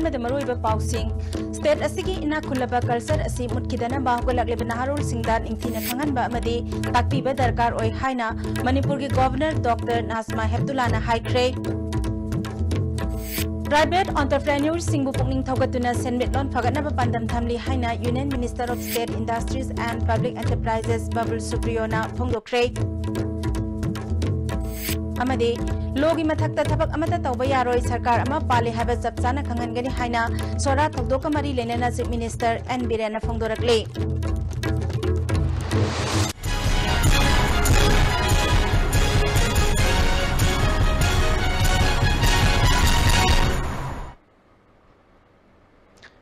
amada maroiba pausing state asigi ina khulaba culture asi mutkidana bahugolak leba naharul singdan ingtina khanganba amadi takpiba darkar oi haina Manipur ki governor Dr. Nasma Heptulana haikre private entrepreneurs singbu pukning thogatuna senmitlon fagatnaba pandam thamli haina Union Minister of State Industries and Public Enterprises Babul Supriyo phongdokre amadi logi mathakta thabak amata tawba yaroi sarkar ama pale haba chapchana khangangani haina sora thokdoka mari lenana chief minister N Birena phongdorakle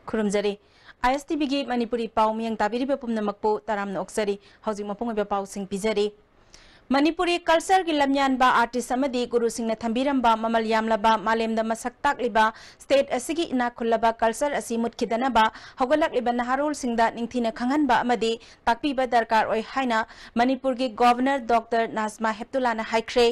Kurumjari ISTB gi Manipuri pau miyang tabiri be pumna makpo taramna oksari housing mapung be pau sing pijari Manipuri culture gi lamyan ba artist amadi guru singna thambiram ba mamal yamla ba malemda masak tak liba state asigi ina khullaba culture asi mutkidana ba hogalak liba naharul singda ningthina khangan ba amadi takpi ba darkar oi haina Manipur gi governor Dr. Nasma Heptulana haikre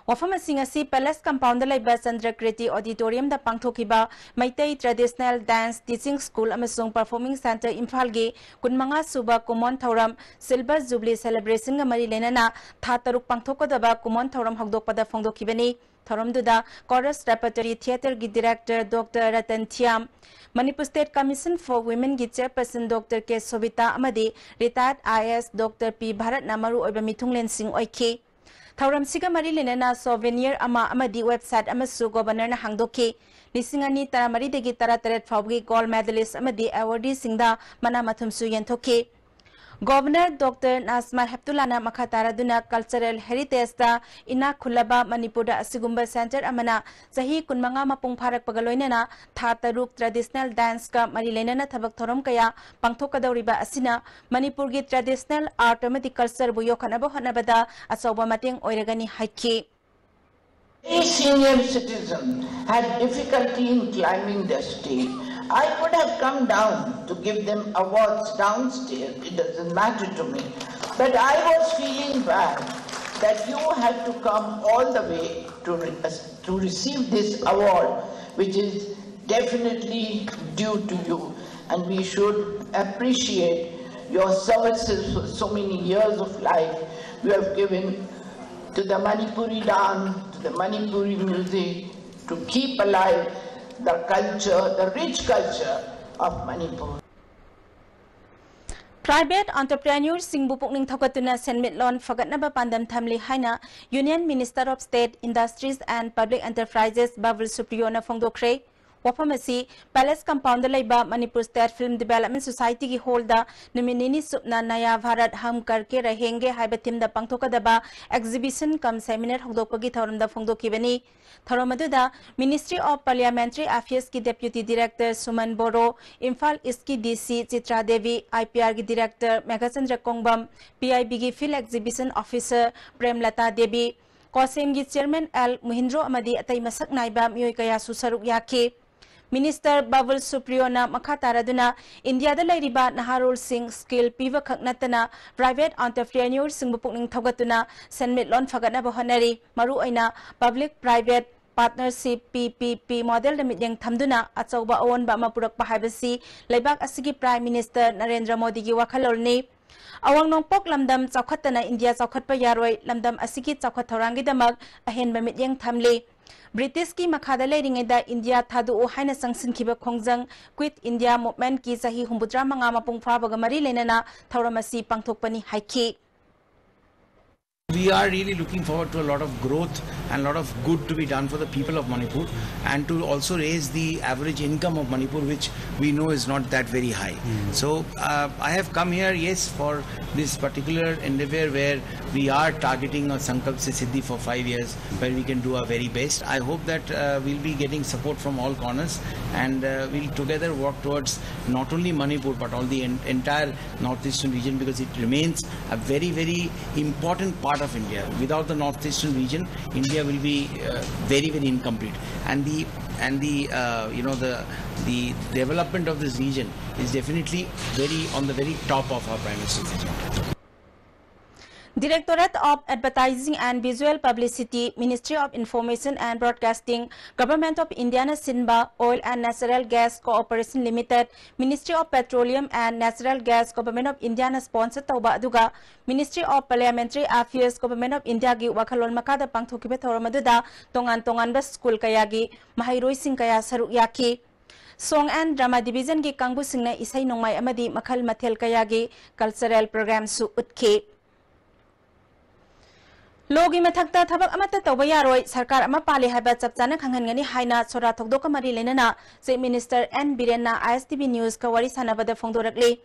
wafam asingasi palace compound laiba Chandrakriti auditorium da pangthokiba Maitai traditional dance teaching school amasung performing center Imphal gi kunmanga suba common thoram silver jubilee celebration ga mari lenana tha taruk pangthokodaba common thoram hokdokpada phongdokibani thoramduda chorus repertory theater gi director Dr. Ratan Thiam Manipur State Commission for Women gi chairperson Dr. K Sobita amadi retired IS Dr. P Bharat namaru oiba mithunglen sing oiki Thauram siga mari lenana souvenir ama amadi website amasu governor na hangdoki lisingani taramari degi tarateret fawgi gold medalist amadi awardee singda mana mathumsu yenthoki Governor Dr. Nasma Heptulana makhatara duna cultural heritage da ina khulaba Manipur da asigumba center amana sahi kunmanga mapung pharak pagaloinana tha taruk traditional dance ka mari lenana thabak thoram kaya pangthokadawriba asina Manipur gi traditional art amadi culture bu yokhanaba honabada asoba mateng oiragani haiki A senior citizen had difficulty in climbing the stage. I could have come down to give them awards downstairs, it doesn't matter to me. But I was feeling bad that you had to come all the way to receive this award, which is definitely due to you. And we should appreciate your services for so many years of life you have given to the Manipuri dance, to the Manipuri music, to keep alive the culture, the rich culture of Manipur. Private entrepreneurs singbu pukning thokatuna senmitlon fagatnaba pandam thamli haina Union Minister of State Industries and Public Enterprises Babul Supriyo phongdokre wafamasi palace compound laiba Manipur State Film Development Society ki holda numinini supna naya bharat hum karke rahenge haiba thimda pangthokadaba exhibition kam seminar hogdokpagi thoramda phongdokibani thoramadda Ministry of Parliamentary Affairs ki Deputy Director Suman Boro Imphal East ki DC Chitra Devi IPR ki Director Megachandra Kongbam PIB ki Field Exhibition Officer Premlata Devi Kosem ki Chairman L Muhindro amadi atai masak naiba miyoi kaya susaruk yake Minister Babul Supriyo makataraduna India da lairiba naharul sing skill piva khaknatana private entrepreneurs sing bupukning thogatuna senmitlon fagatna bahonari maru aina public private partnership PPP model da mityang thamduna achauba awon ba mapurak pahaibasi laibak asigi Prime Minister Narendra Modi gi wakhalolni awang nongpok lamdam chawkhatana India chawkhatpa yaroi lamdam asigi chawkhat thorangi damak ahen ba mityang thamli British ki makhada leiringeda India thadu o haina sangsin khiba khongjang quit India movement ki sahi humbudra manga mapung phrabaga mari lenana thauramasi pangthokpani haiki We are really looking forward to a lot of growth and a lot of good to be done for the people of Manipur and to also raise the average income of Manipur, which we know is not that very high. So I have come here, yes, for this particular endeavor where we are targeting a Sankalp Se Siddhi for 5 years, where we can do our very best. I hope that we'll be getting support from all corners and we'll together work towards not only Manipur but all the entire northeastern region, because it remains a very, very important part of India. Without the northeastern region, India will be very, very incomplete. And the development of this region is definitely on the very top of our Prime Minister's agenda. Directorate of Advertising and Visual Publicity, Ministry of Information and Broadcasting, Government of India na Sinba, Oil and Natural Gas Cooperation Limited, Ministry of Petroleum and Natural Gas, Government of India na sponsor tauba aduga, Ministry of Parliamentary Affairs, Government of India gi wakalon makada pangthukibe thoram aduda tongan ba school kaya gi mahairoi sing kaya saruk yaki. Song and Drama Division gi kangbu singna isay nongmay amadi makhal mathel kaya gi cultural program su utke. Logi mathakta thabak amata tawba yaroi sarkar ama pali haiba chapchana khanghanngani haina sora thokdoka mari lenana Chief Minister N Birenna ISTV News ka wari sanabada phongdorakli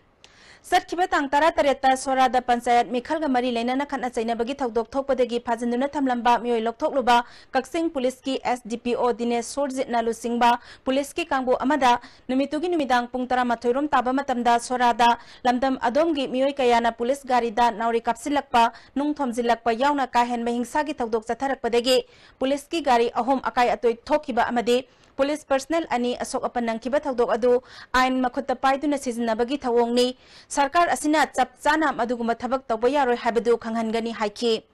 Satkiba tang tara tareta sora da panchayat mikhalga mari lenana khana chainabagi thokdok thokpadagi phajinduna thamlamba mioi lokthokluba kaksing police ki SDPO Dinesh Sorjit Nalu Singba police ki kangbu amada numitugi numidang pung tara mathoirom taba matamda sora da lamdam adomgi mioi kayana police gari da nauri kapsilakpa nung thomjilakpa yauna ka hen mahingsa gi thokdok chatharakpadagi police ki gari ahom akai atoi thokiba amade Police personnel ani asok apan nang kiba thokdok adu ain makhutta paiduna sizinabagi thawongni sarkar asina chap chana maduguma thabak tawba yaroi habadu khanghangani haiki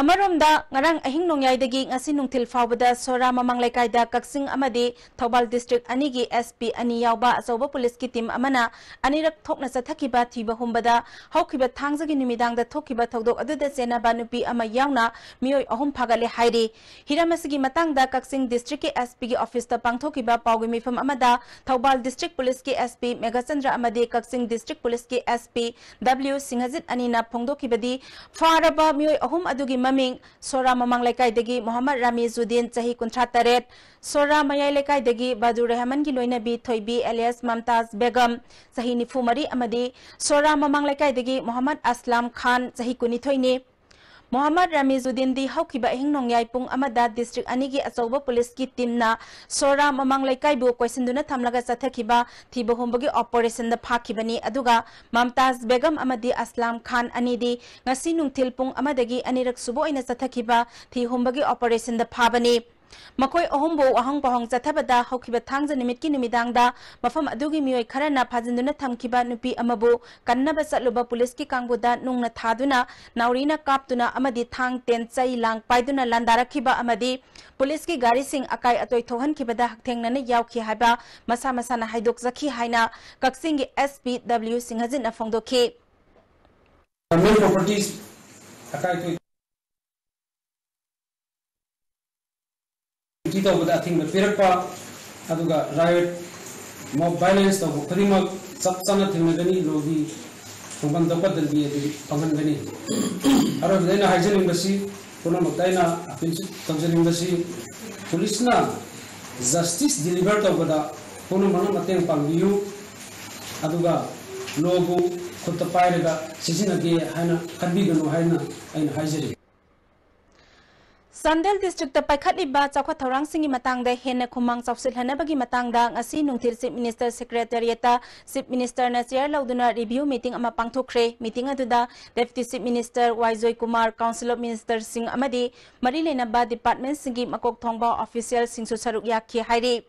Amaromda ngarang ahing nongyai ngasi nungtil fawbada sora mamang laikai kaksing amadi Thobal district anigi SP ani yawba asoba police ki team amana anirak thokna sathakiba thiba humbada haukiba thangjagi numidang da thokiba thokdok aduda sena banupi ama yawna mioi ahum phagale hairi hiramasigi matang da kaksing district ki SP ki office ta pangthokiba pawgi mifam amada Thobal district police ki SP Megachandra amadi kaksing district police ki SP W Singhajit anina phongdokibadi faraba mioi ahum adugi Maming Sora Mamang Laikai Degi Muhammad Ramizuddin Chahi Kuntra Taret Sora Mayai Laikai Degi Badu Rahman Ki Loinabi Thoibi alias Mamtaz Begum Chahi Nifumari Amadi Sora Mamang Laikai Degi Muhammad Aslam Khan Chahi Kunithoini Muhammad Ramizuddin di haukiba hing nongyai pung amada district anigi asoba police ki team na Sora Mamang Laikai bu kwesinduna thamlaga chathakiba thiba humbagi operation da phakibani aduga Mamtaz Begum amadi Aslam Khan anidi ngasi nungthil pung amadagi anirak subo ina chathakiba thi humbagi operation da phabani Makoi ohombo ahang pahong chathabada haukiba thangja nimitki numidangda mafam adugi mioi kharana phajinduna thamkiba nupi amabu kannaba chatluba police ki kangbuda nungna thaduna naurina kaptuna amadi thang ten chai lang paiduna landarakhiba amadi police ki gari sing akai atoi thohan kibada hakthengnana yawki haiba masa masana haidok zakhi haina kaksing gi SPW Singhajin na phongdokhi properties akai kita udah tinggal firqa aduga riot mob violence to khurima sab sana tinggal gani logi pangban dapat dalbi adi pangan gani aro dena hygiene basi kono mataina apil concerning basi police na justice deliver to bada kono mana mateng pangbiu aduga logo khutta pairega sijinage haina kanbi gano haina aina hygiene Sandel district ta paikhatliba chakwa thorang singi matangda hena khumang chawsil hanabagi matangda ngasi nungthil chief minister secretariat chief minister na chair lauduna review meeting ama pangthokre meeting aduda deputy chief minister Waijoy Kumar council of ministers sing amadi mari lenaba department singi makok thongba official singsu saruk yakhi hairi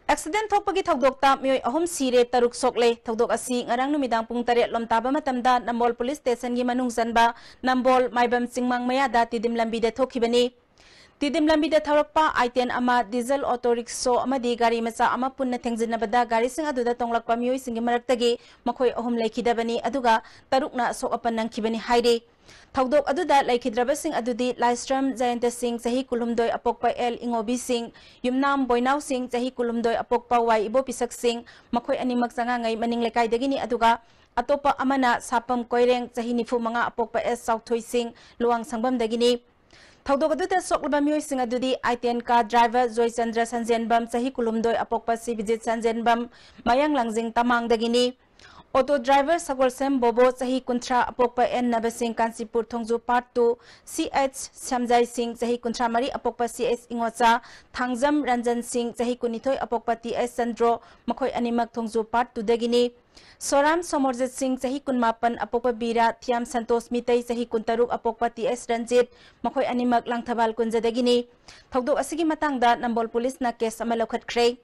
Accident thokpagi thokdokta mioi ahum sire taruk sokle thokdok asi ngarang numidang pung taret lomtaba matamda Nambol police station gi manung zanba Nambol maibam singmang maya da tidim lambi da thokhibani tidim lambi da tharakpa I10 ama diesel auto rickshaw amadi gari macha ama punna thengjinabada gari sing aduda tonglakpa mioi singi maraktagi makhoi ahum laikhidabani aduga tarukna sok apan nangkhibani haire Thokdok aduda laikhidraba sing adudi Lystrom Jayanta Singh Chahi Kulumdoi Apokpa L Ingobi Singh Yumnam Boinaw Singh Chahi Kulumdoi Apokpa Y Ibo Pisak Singh makhoi animak changangai maning lekai dagini aduga atopa amana sapam koireng Chahi Nifu manga Apokpa S Southoi Singh Luang Sangbam dagini Thokdok aduda soklaba mioi sing adudi I10 ka driver Joy Chandra Sanjenbam Chahi Kulumdoi Apokpa C Vijit Sanjenbam Mayang Langjing Tamang dagini Auto driver Sagol Sem Bobo Chahi Kuntra Apokpa N Nabasing Kansipur Thongju Part 2 CH Samjai Singh Chahi Kuntra Mari Apokpa CS Ingocha Thangjam Ranjan Singh Chahi Kunithoi Apokpa TS Sandro makhoi animak Thongju Part 2 dagini Soram Somorjit Singh Chahi Kunmapan Apokpa Bira Thiam Santos Mitai Chahi Kuntaruk Apokpa TS Ranjit makhoi animak Langthabal Kunja dagini Thokdok asigi matangda Nambol Police na case ama lokhat khrei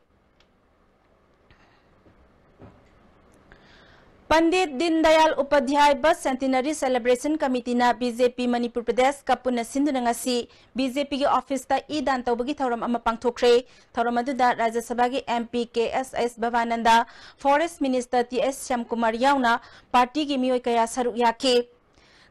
Pandit Deendayal Upadhyay बस centenary celebration committee ना BJP Manipur प्रदेश का पुनः सिंधुनंगसी BJP के office ता ई दान तौबगी थौरम अमा पांगथोखरे थौरम अदुदा राज्य सभा के MP K S Bhavananda forest minister T S. Shyamkumar याउना पार्टी की मियोय कया सरुक याखे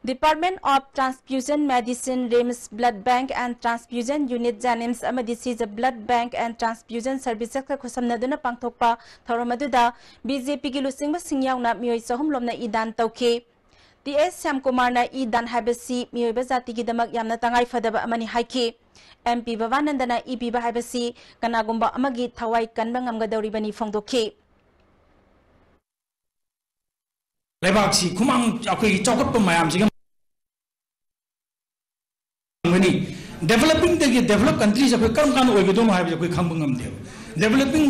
Department of Transfusion Medicine RIMS Blood Bank and Transfusion Unit Janims amadi Sija Blood Bank and Transfusion Services ka khusamnaduna pangthokpa thoromaduda BJP gi lusingba singyawna miyoi sahum lomna idan tawkhe T.S. Shyamkumar na idan habasi miyoi ba jati gi damak yamna tangai fadaba amani haikhe MP Bhavanandana ipi ba habasi kanagumba amagi thawai kanba ngamgadawri bani phongdokhe Lebaksi kumang akoi chokot pa mayam siga mani developing the developed countries akoi kam kan oi gedom ha akoi khambangam de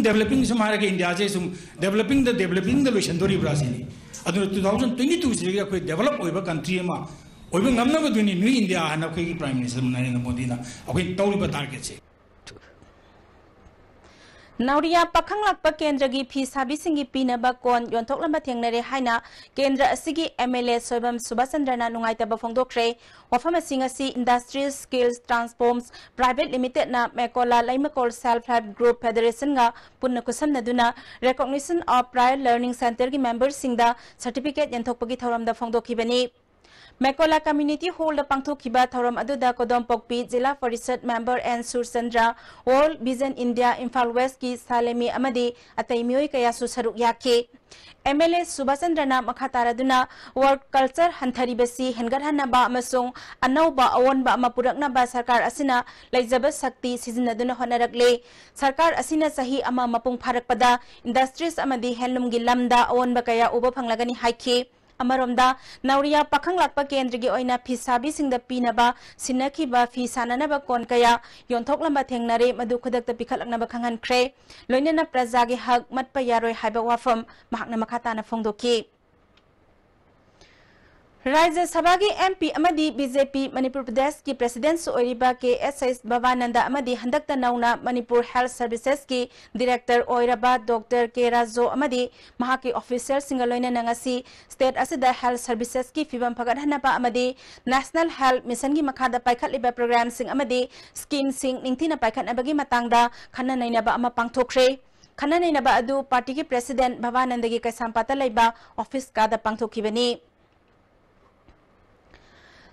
developing samara ke India je sum developing the shandori brazil adu 2022 se akoi develop oiba country ma oiba ngamna ba duni new India ana akoi prime minister Narendra Modi na akoi tawri ba target se Nauria pakanglakpa kendra gi phi sabi singi pinaba kon yonthoklamba thengnare haina kendra asigi MLA Soibam Subhasandrana nungaitaba phongdokre wafama singasi Industrial Skills Transforms Private Limited na Mekola Laimakol Self Help Group Federation ga punna kusamnaduna recognition of prior learning center gi members singda certificate yanthokpagi thoramda phongdokhibani Mekola Community Hall the Pangthokiba Thoram Aduda Kodom Pokpi Zilla Parishad Member and Sursandra World Vision India Imphal West ki Salemi Amadi Ataimioi Kaya Susaruk Yake MLA Subhasandrana Makataraduna World Culture Hantaribasi Hengarhana Ba Amasung Anau Ba Awon Ba Mapurakna Ba Sarkar Asina Laizaba Sakti Sizinaduna Honarakle Sarkar Asina Sahi Ama Mapung Parakpada Industries Amadi Handloom Gilamda Awon Bakaya Uba Panglagani Haike Amaromda Nauria pakanglakpa kendra gi oina phi sabi singda pinaba sinaki ba phi sanana ba kon kaya yonthoklamba thengnare madu khudakta pikhalakna ba khangan khre loinana praja gi hak matpa yaroi haiba wafam mahakna makhata na phongdoki Rajya Sabha ki MP amadi BJP Manipur Pradesh ki President Oiriba ke S.S. Bhavananda amadi handakta nauna Manipur Health Services ki Director Oiraba Dr. K. Razo amadi mahaki officer singaloina nangasi State Asida Health Services ki fibam phagadhana pa amadi National Health Mission ki makhada paikhatliba program sing amadi scheme sing ningthina paikhatna bagi matangda khana naina ba ama pangthokre khana naina ba adu party ki President Bhavananda gi kaisampata laiba office ka da pangthokibani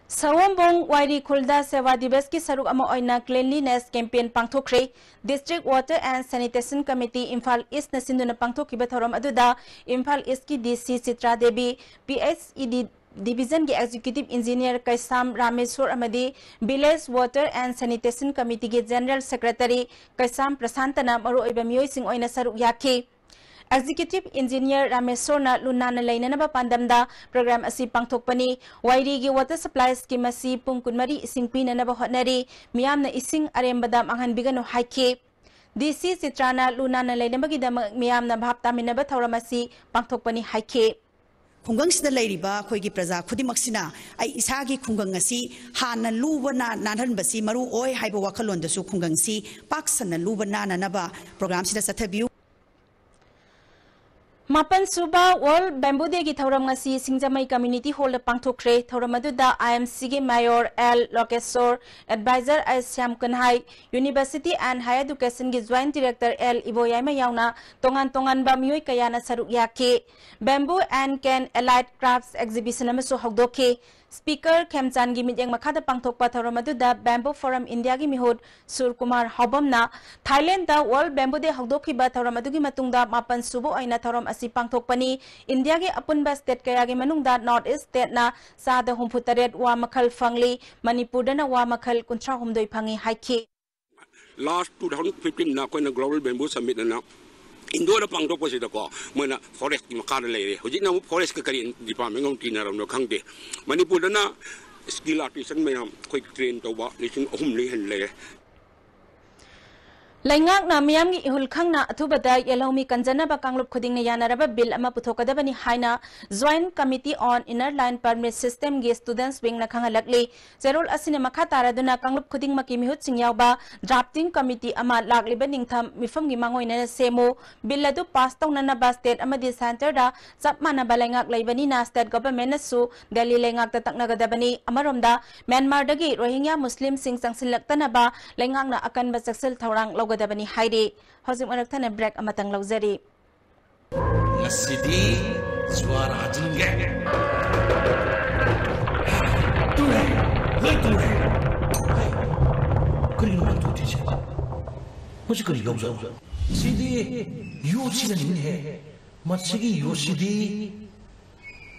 Sawombong Wairi Khulda Sewa Divas ki saruk ama oina cleanliness campaign pangthokre District Water and Sanitation Committee Imphal East na sinduna pangthokiba thoram aduda Imphal East ki DC Sitra Devi PSED Division ki Executive Engineer Kaisam Rameswar amadi Village Water and Sanitation Committee ki General Secretary Kaisam Prasantana maru oiba miyoi sing oina saruk yakhe Executive Engineer Rameswar Lunana Lainanaba Pandamda program asi pangthokpani Wairi gi water supply scheme asi pungkunmari ising pinanaba hotnari miyamna ising arembada manghanbigano haike DC Citrana Lunana Lainabagi da miyamna bhaptaminaba thauramasi pangthokpani haike Khungangsida lairiba khoigi praja khudimaksina ai isagi khungang asi hana lubana nanhanbasi maru oi haiba wakhalondasu khungangsi paksana lubana nanaba program sida sathabiu Mapan Suba World Bamboo Day ki thauram ngasi Singjamai Community Hall pangthokre thauram aduda IMC ge Mayor L Lokesor Advisor Asyam Kanhai University and Higher Education ge Joint Director L Iboyama yauna tongan ba miyoi kayana saruk yakhe Bamboo and Can Allied Crafts Exhibition amasu hogdoke Speaker Khemchan gi mityang makhada pangthokpa thauram aduda Bamboo Forum India gi mihud Surkumar Hobamna Thailand da World Bamboo Day hogdokhiba thauram adugi matungda mapan subo aina thauram asi pangthokpani India ge apunba state kaya ge manungda North East state na sada humphutaret wa makhal fangli Manipur da na wa makhal kuntra humdoi phangi haikhe Last 2015 na ko na Global Bamboo Summit na Indo da pangthok po sida ko mana forest ki makara lere hojit na forest ka kari department ngong tinaram no khangde Manipur da na skill artisan mayam koi train to ba lising ahum le hen le Laingak na miyam gi ihul khang na athubada yelhomi kanjana ba kanglup khuding ne yanaraba bill ama puthokadabani haina Joint Committee on Inner Line Permit System gi students wing na khangalakli zerul asine makha taraduna kanglup khuding maki mihut singyawba drafting committee ama lakliba ningtham mifam gi mangoi na semo bill adu pass tawna na ba state amadi center da chapmana ba laingak leibani na state government na su Delhi laingak ta taknagadabani amaromda Myanmar dagi Rohingya Muslim sing sangsilaktana ba laingak na akan ba saksel thawrang Dabani Haidi, Hosing Maraktan break amatang lauzeri. Ngasidi suara jengge. Ture, hai ture. Kering bantu tiga. Masih kering gak usah. Sidi, Yosi dan ini he. Masih Yosi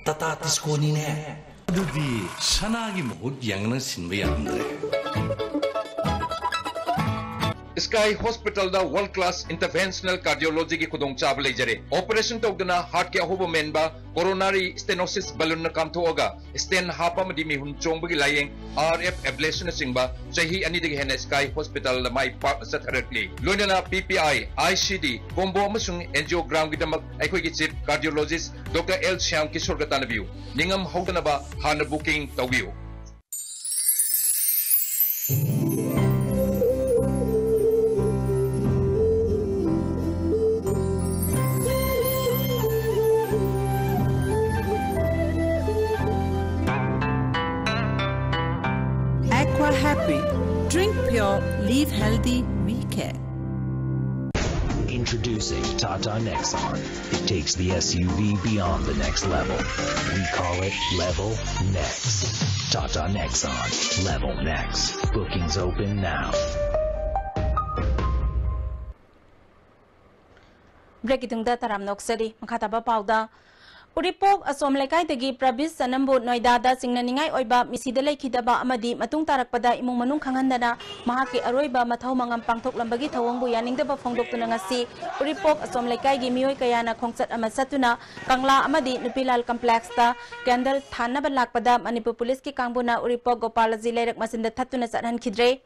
tata tiskoni ne. Aduh di sana lagi mau yang nasi bayar andre. Sky Hospital da world class interventional cardiology ki khudong chab leijare operation togdana heart ke ahoba menba coronary stenosis balloon na kam thoga stent hapa madi mi hun chongbagi layeng RF ablation singba chahi ani digi hen Sky Hospital la mai pa satharakli loinana PPI ICD combo amasung angiogram gi damak aikoi gi chief cardiologist Dr. L Shyam Kishore gatanabiu ningam hawdana ba hana booking tawbiu Happy. Drink pure, live healthy, we care. Introducing Tata Nexon. It takes the SUV beyond the next level. We call it Level Next. Tata Nexon. Level Next. Bookings open now. Break itungda taram noksari makataba pauda. Uripok asom lekai tegi Prabis Sanambu Noidada singnaningai oiba misidalai kidaba amadi matung tarakpada imung manung kangandana mahaki aroiba mathau mangam pangthok lambagi thawangbu yaningdaba phongdoktuna ngasi Uripok asom lekai gi mioi kayana khongsat ama satuna Kangla amadi Nupilal complex ta candle thanaba lakpada Manipur police ki kangbuna Uripok Gopalaji leirak masinda thatuna sathan khidre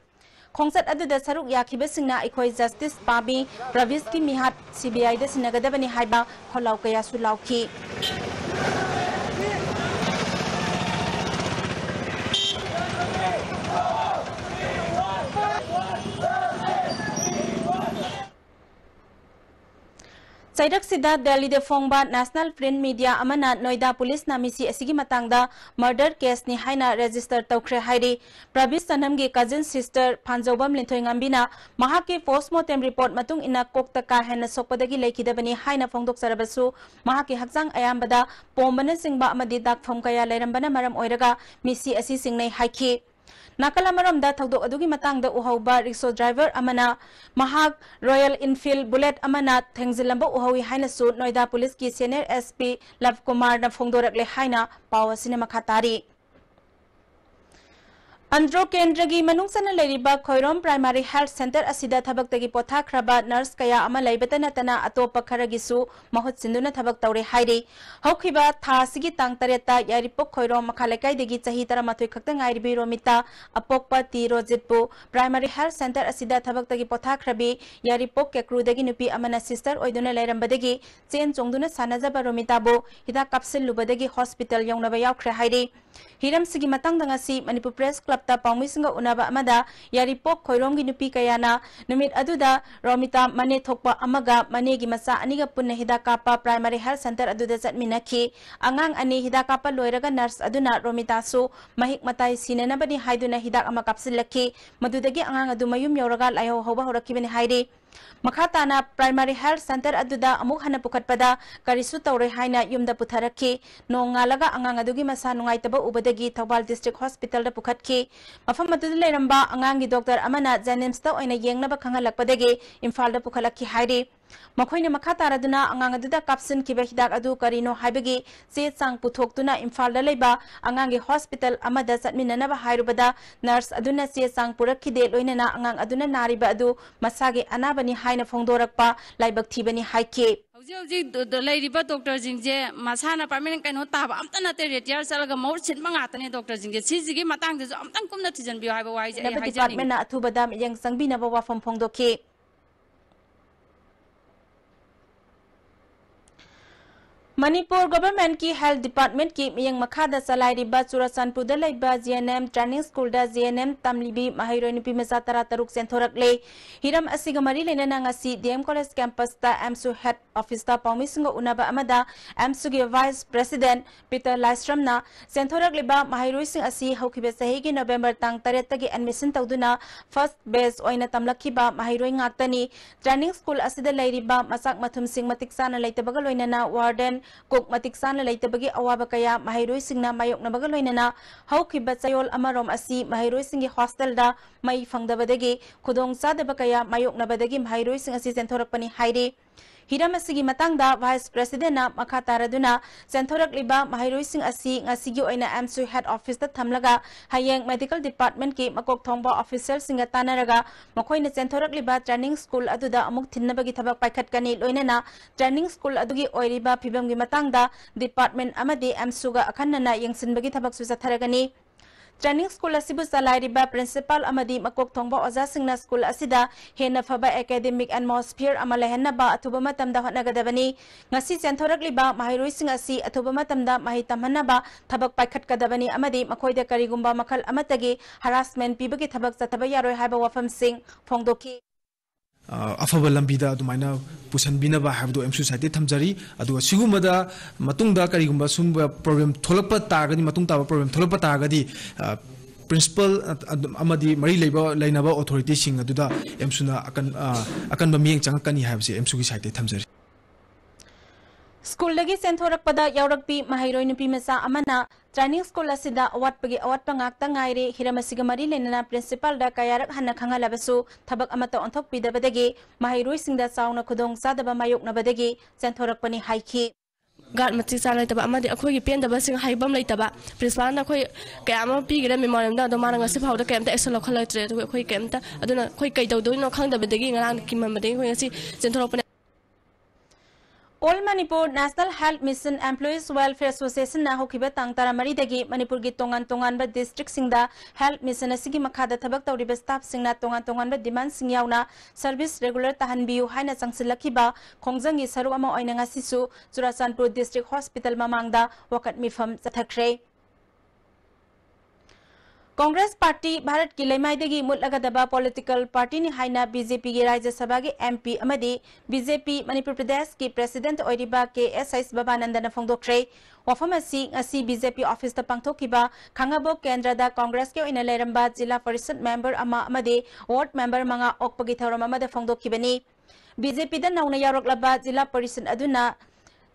Khongsat aduda saruk yakibasingna ikoi justice pabi Pravis ki mihat CBI da sinagadabani haiba kholau kaya sulauki Saidak sida Delhi de Fongba National Print Media amana Noida Police na misi asigi matangda murder case ni haina register tawkhre hairi Prabis Sanamgi cousin sister Phanjobam Linthoi ngambina mahaki postmortem report matung ina kokta ka hena sokpadagi leikidabani haina phongdok sarabasu mahaki hakjang ayambada pombana singba amadi dak phom kaya leirambana maram oiraga misi asi singnai haiki Nakala maramda thawdok adugi matangda uhauba rickshaw driver amana mahak Royal Enfield bullet amana thengzilamba uhawi hainasu Noida Police ki senior SP Love Kumar na phongdorakle haina pawa cinema khatari Andro Kendragi manungsana leiriba Khoirom Primary Health Center asida thabak tagi potha khraba nurse kaya ama leibatana tana atopa kharagisu mahut sinduna thabak tawre hairi hokhiba tha sigi tang tareta yaripok Khoirom makhalekai degi chahi taramathoi khakta ngairibi romita apokpa ti rojitpu Primary Health Center asida thabak tagi potha khrabi yaripok kekru degi nupi amana sister oiduna leirambadagi chen chongduna sanajaba romita bo hida kapsul lubadagi hospital yaunaba yaukre hairi Hiram sigi matang dangasi Manipur Press Club ta pangmisinga unaba amada yaripok Khoirom gi nupi kayana numit aduda Romita mane thokpa amaga mane gi masa aniga punna hidakapa Primary Health Center aduda chatminaki angang ani hidakapa loiraga nurse aduna Romita su mahik matai sinenabani haiduna hidak ama kapsilaki madudagi angang adu mayum yoraga layo hoba horakibani hairi Makhatana Primary Health Center aduda amuk hana pukatpada karisu tawre haina yumda putharaki nongalaga angang adugi masa nungaitaba ubadagi Thawbal District Hospital da pukhatki mafam aduda leiramba angangi doctor amana Janims ta oina yengnaba khangalakpadagi Imphal da pukhalaki hairi Makhoina makataraduna angang aduda kapsin kiba hidak adu karino haibagi se chang puthoktuna Imphal da leiba angangi hospital amada chatminanaba hairubada nurse aduna se chang purakhide loinana angang aduna nariba adu masagi anabani haina phongdorakpa laibak thibani haike Hauji leiriba doctor jingje masana permanent kaino taba amta nate retire salaga maur chinma ngatane doctor jingje sijigi matang de amtang kumna thijan bi haiba wai je department na athubada yang sangbina ba wafam phongdoke Manipur government ki health department ki miyang makhada salai riba Churachandpur da laiba GNM training school da GNM tamlibi mahairoi nupi maza tara taruk sentorak le hiram asiga mari lena ngasi DM college campus ta AMSU head office ta paumisingo unaba amada AMSU gi vice president Peter Lystrom na sentorak liba mahairoi sing asi haukibe sahi gi November tang taret tagi admission tawduna first base oina tamlakiba mahairoi ngaktani training school asida lairiba masak mathum sing matiksana laitabaga loinana warden Kok matiksan la laitabagi awaba kaya mahairoi singna mayok na bagaloy na hawkiba sayol amarom asi mahairoi singi hostel da may fangdabadagi kudong sadaba kaya mayok na badagi mahairoi sing asi sentorak pani hairi hiram asigi matangda vice president na makataraduna sentorak liba mahairoi sing asi ngasigi oina AMSU head office ta thamlaga hayeng medical department ki makok thongba officer singa tanaraga makoina sentorak liba training school aduda amuk thinnabagi thabak paikhat kani loinana training school adugi oiriba phibam gi matangda department amadi AMSU ga akhanna yengsinbagi thabak su satharagani Training school asibu salairiba principal amadi makok thongba oza singna school asida hena phaba academic atmosphere amala henna ba athuba matamda hotnagadabani ngasi sentorak liba mahairoi sing asi athuba matamda mahi tamhanna ba thabak paikhat kadabani amadi makoida karigumba makhal amatagi harassment pibagi thabak chathaba yaroi haiba wafam sing phongdoki afaba lambida adumaina pusan binaba habdo MSU site thamjari adu sigumada matungda karigumba sumba problem tholapa tagadi matung taba problem tholapa tagadi principal amadi mari lainaba authority sing aduda MSU na akan bamieng changakani habse MSU gi site thamjari School lagi sentorak pada yaurakpi mahairoi nupi masa amana training school asida awat pangak tangaire hiramasiga mari lenana principal da kayarak hanna khanga labasu thabak amata onthok pidabadagi mahairoi singda sauna khudong sadaba mayok na badagi sentorak pani haiki God mati salai taba amadi akhoi gi pen daba sing haibam lai taba principal na khoi kayama pi gira memoriam da do maranga se phawda kayam ta action lokhala tre to khoi kayam ta aduna khoi kai dau do no khang daba dagi ngarang kimam badagi khoi asi sentorak pani All Manipur National Health Mission Employees Welfare Association na hokiba tang taramari dagi Manipur gi tongan ba district singda health mission asigi makhada thabak tawriba staff singna tongan ba demand sing yauna service regular tahanbiu haina changsilakiba khongjang gi saru ama oina ngasisu Churachandpur district hospital mamangda wakat mifam chathakre Congress Party Bharat ki lemaidagi mutlagadaba political party ni haina BJP gi Rajya Sabha gi MP amadi BJP Manipur Pradesh ki president oiriba ke SIS Babanandana phongdokre wafamasi ngasi BJP office ta pangthokiba khangabo kendra da Congress ke oina leramba jila parishad member ama amadi ward member manga okpagi thoram amada phongdokibani BJP da nauna yaroklaba jila parishad aduna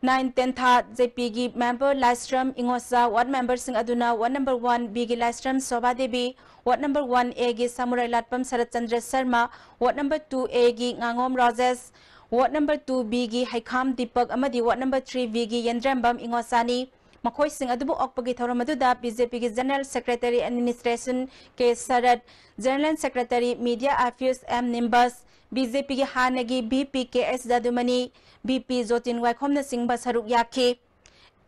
9-10 tha JP gi member Lystrom Ingosa ward member sing aduna ward number 1 B gi Lystrom Soba Devi ward number 1 A gi Samurai Latpam Sarat Chandra Sharma ward number 2 A gi Ngangom Rajesh ward number 2 B gi Haikham Deepak amadi ward number 3 B gi Yendrambam Ingosani makhoi sing adubu okpagi thoram aduda BJP gi General Secretary Administration K Sarat General Secretary Media Affairs M Nimbus BJP gi hanagi BPKS Dadumani BP Jotin Waikhomna Singba Saruk Yakhe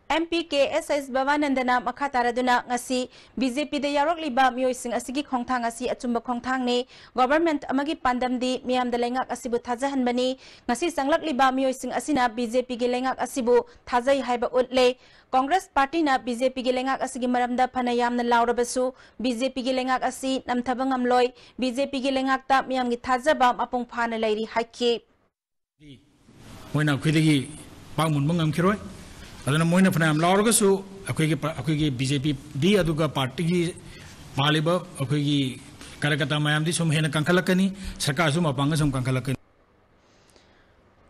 MP KSS Babanandana Makataraduna ngasi BJP de yarok liba mioi sing asigi khongthang asi achumba khongthang ne government amagi pandamdi miam da lengak asibu thajahan bani ngasi sanglak liba mioi sing asina BJP ge lengak asibu thajai haiba utle Congress party na BJP ge lengak asigi maramda phanayam na laurabasu BJP ge lengak asi namthabangam loi BJP ge lengak ta miam gi thajaba mapung phana lairi haike moina khidigi pangmun mangam khiroi aduna moina phanam lauragasu akhoi BJP di aduga party gi maliba akhoi gi karakata mayam di sum hena kankhalakani sarkar sum apanga sum kankhalakani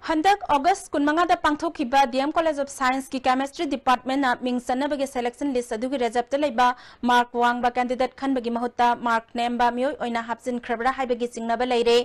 Handak August kunmanga da pangthokiba DM College of Science ki Chemistry Department na mingsanabagi selection list adugi rejab talaiba mark wang ba candidate khanbagi mahutta mark name ba mioi oina hapsin khrabra haibagi singnaba laire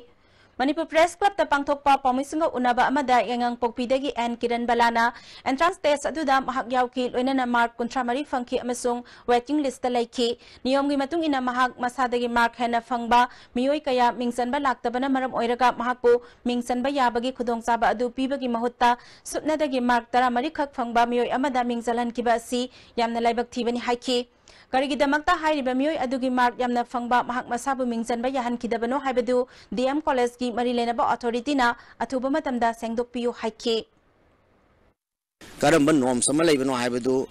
Manipur Press Club ta pangthokpa pamisinga unaba amada yangang pokpidagi N Kiran Balana entrance test aduda mahak yauki loinana mark kuntramari fangki amasung waiting list ta laiki niyom gi matung ina mahak masadagi mark hena fangba mioi kaya mingsanba laktabana maram oiraga mahakpu mingsanba yabagi khudongchaba adu pibagi mahutta supnadagi mark taramari khak fangba mioi amada mingzalan kiba si yamna laibak thibani haiki Karigidamakta hairiba mioi adugi mark yamna fangba mahak masabu mingsanba yahan kidabano haibadu DM College ki mari lenaba authority na athuba matamda sengdokpiyu haike ꯀꯔꯝꯕ ꯅꯣꯔꯝꯁ ꯑꯃ ꯂꯩꯕꯅꯣ ꯍꯥꯏꯕꯗꯨ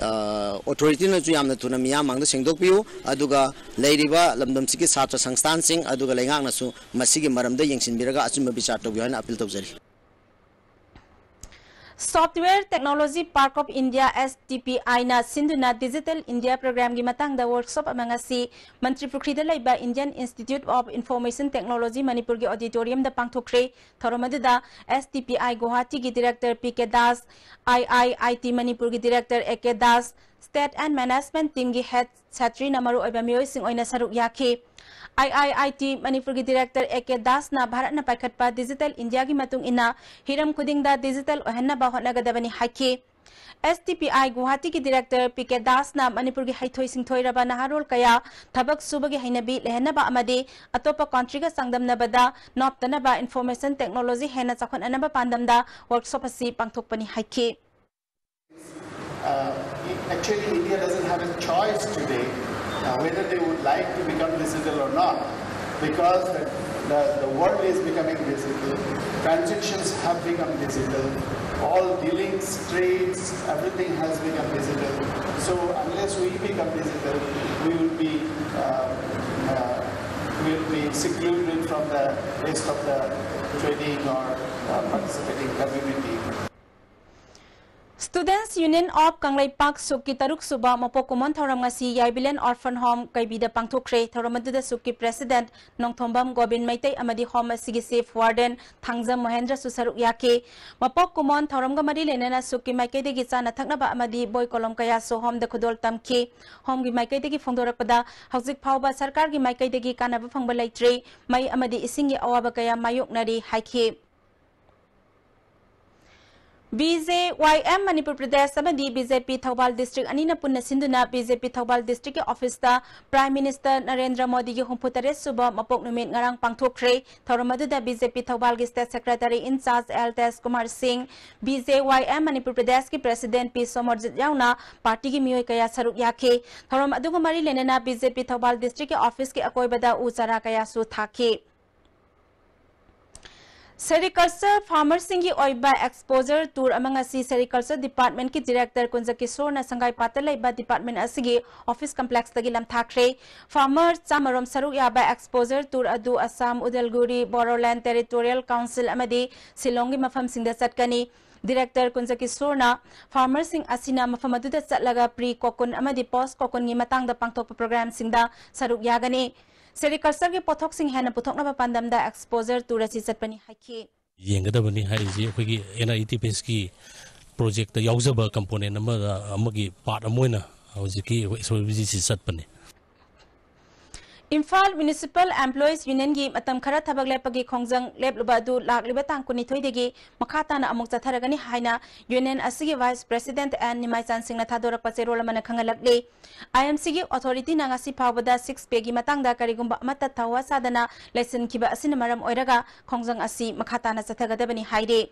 ꯑꯣꯊꯣꯔꯤꯇꯤꯅꯁꯨ ꯌꯥꯝꯅ ꯊꯨꯅ ꯃꯤꯌꯥꯝ ꯃꯥꯡꯗ ꯁꯦꯡꯗꯣꯛꯄꯤꯌꯨ ꯑꯗꯨꯒ ꯂꯩꯔꯤꯕ ꯂꯝꯗꯝꯁꯤꯒꯤ ꯁꯥꯇ꯭ꯔ ꯁꯪꯁꯊꯥꯟꯁꯤꯡ ꯑꯗꯨꯒ ꯂꯩꯉꯥꯛꯅꯁꯨ ꯃꯁꯤꯒꯤ ꯃꯔꯝꯗ ꯌꯦꯡꯁꯤꯟꯕꯤꯔꯒ ꯑꯆꯨꯝꯕ ꯕꯤꯆꯥꯔ ꯇꯧꯕꯤꯌꯨ ꯍꯥꯏꯅ ꯑꯄꯤꯜ ꯇꯧꯖꯔꯤ Software Technology Park of India STPI na Sinduna Digital India program gi matang da workshop amangasi Mantri Pukri da laiba Indian Institute of Information Technology Manipur gi auditorium da pangthokre thoromadu da STPI Guwahati gi director PK Das IIIT Manipur gi director AK Das State and Management Team gi head Chatri Namaru oiba mioi sing oina saruk yakhe IIIT Manipur gi director AK Das na Bharat na paikhatpa Digital India gi matung ina hiram khuding da digital ohenna ba hotnagadabani haike STPI Guwahati gi director PK Das na Manipur gi haithoi singthoi raba naharol kaya thabak suba gi hainabi lehenna ba amade atopa country ga sangdamna bada noptana ba information technology hena chakhon anaba pandamda workshop asi pangthokpani haike Actually India doesn't have a choice today whether they would like to become digital or not, because the world is becoming digital, transactions have become digital, all dealings, trades, everything has become digital. So unless we become digital, we will be secluded from the rest of the trading or participating community. Students Union of Kanglai Park Suki Taruk Suba Mapokumon Thoramasi Yaibilen Orphan Home Kaibida Pangthokre Thoramadu Suki President Nongthombam Gobin Maitei Amadi Home Sigi Safe Warden Thangzam Mahendra Susaruk Yake Mapokumon Thoramga Mari Lenena Suki Maikei de Gitsana Thaknaba Amadi Boy Kolom Kaya So Home the Kudol Tamke Home gi Maikei de Fongdorapada Hauzik Phauba Sarkar gi Maikei de Kanaba Phangba Laitre Mai Amadi Isingi Awaba Kaya Mayok Nari Haike BJYM Manipur Pradesh Amadi BJP Thoubal District Anina Punna Sinduna BJP Thoubal District Office ta Prime Minister Narendra Modi gi Humputare Suba Mapok Numit Ngarang Pangthokre Thoramadu da BJP Thoubal gi State Secretary in charge LTS Kumar Singh BJYM Manipur Pradesh ki President P Somorjit Yauna Party gi Mioi Kaya Saruk Yake Thoram Adu Mari Lenena BJP Thoubal District Office ki Akoibada Uchara Kaya Su Thake Sericulture Farmer Singi Oiba Exposure Tour among asi Sericulture Department ki Director Kunjakishore na Sangai Patalai ba Department asigi Office Complex tagilam thakre Farmer Chamarom Saruk Yaba Exposure Tour adu Assam Udalguri Bodoland Territorial Council amadi Silongi mafam singda chatkani Director Kunjakishore na Farmer Sing asina mafam adu da chatlaga pre kokun amadi post kokun gi matang da pangthokpa program singda saruk yagani Sericulture ki pothok sing hena puthokna ba pandam da exposure to rasi chatpani haiki yengadabani haiji akhoi NITPS ki project da yaujaba component amagi part amoina hojiki SOBG chatpani Imphal Municipal Employees Union gi matam khara thabak lepagi khongjang lepluba du lakliba tangkuni thoidegi makhata na amuk chatharagani haina Union asigi Vice President and Nimai Chan Singh na thadorak pacherol mana khangalakle IMC gi authority na ngasi phawbada 6 pegi matangda karigumba amata thawa sadana lesson kiba asina maram oiraga khongjang asi makhata na chathagadabani haire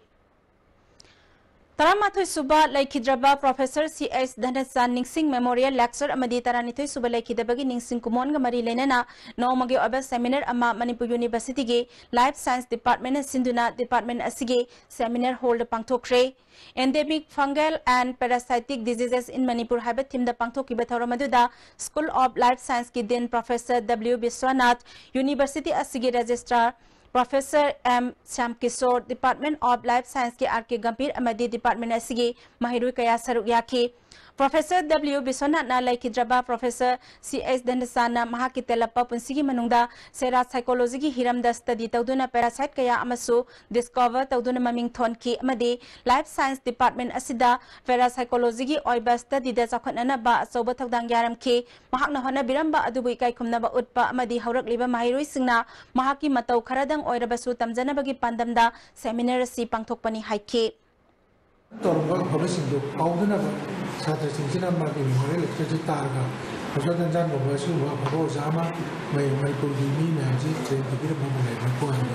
Taramathoi Suba Laikhidraba Professor C.S. Dhanachan Ningsing Memorial Lecture Amadi Taranithoi Suba Laikhidabagi Ningsing Kumon Gamari Lenena Nomagi Oba Seminar Ama Manipur University Ge Life Science Department Sinduna Department Asige Seminar Hold Pangthokre Endemic Fungal and Parasitic Diseases in Manipur Habat Tim the Pangthoki Batharamaduda School of Life Science Ki Din Professor W. Biswanath University Asige Registrar Professor M. Shamkishore Department of Life Science ke R.K. Gampir Amadi Department asigi Mahiru Kaya Saruk Yake Professor W. Biswanath na Laikhidraba Professor C.S. Dhanachan na mahaki telapa punsigi manungda sera psychology ki hiramda study tawduna parasite kaya amasu discover tawduna maming thon ki amadi Life Science Department asida parapsychology ki oiba study da chakhonana ba asoba thawdang yaram ki mahakna hona biramba adubu ikai khumna ba utpa amadi haurak liba mahiroi singna mahaki matau kharadang oirabasu tamjana bagi pandamda seminar si pangthokpani haike Torba Hobisindo Paudana Satra Singina Magi Memorial Lecture Targa Hosodan Jan Bobasu Habo Zama May Pudimi Naji Train to get a moment like Napoano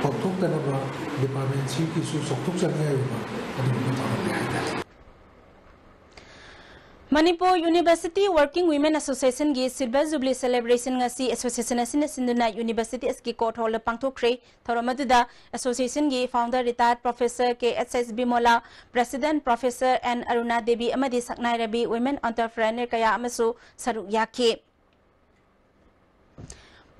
Poktok Tanaba Department Siki Soktuk Sanayuma and the Manipur University Working Women Association gi Silver Jubilee Celebration ngasi association asina sinduna University aski court hall pangthokre thoromaduda association gi founder retired professor KSS Bimola president professor N Aruna Devi amadi Saknai Rabi women entrepreneur kaya amasu saruk yake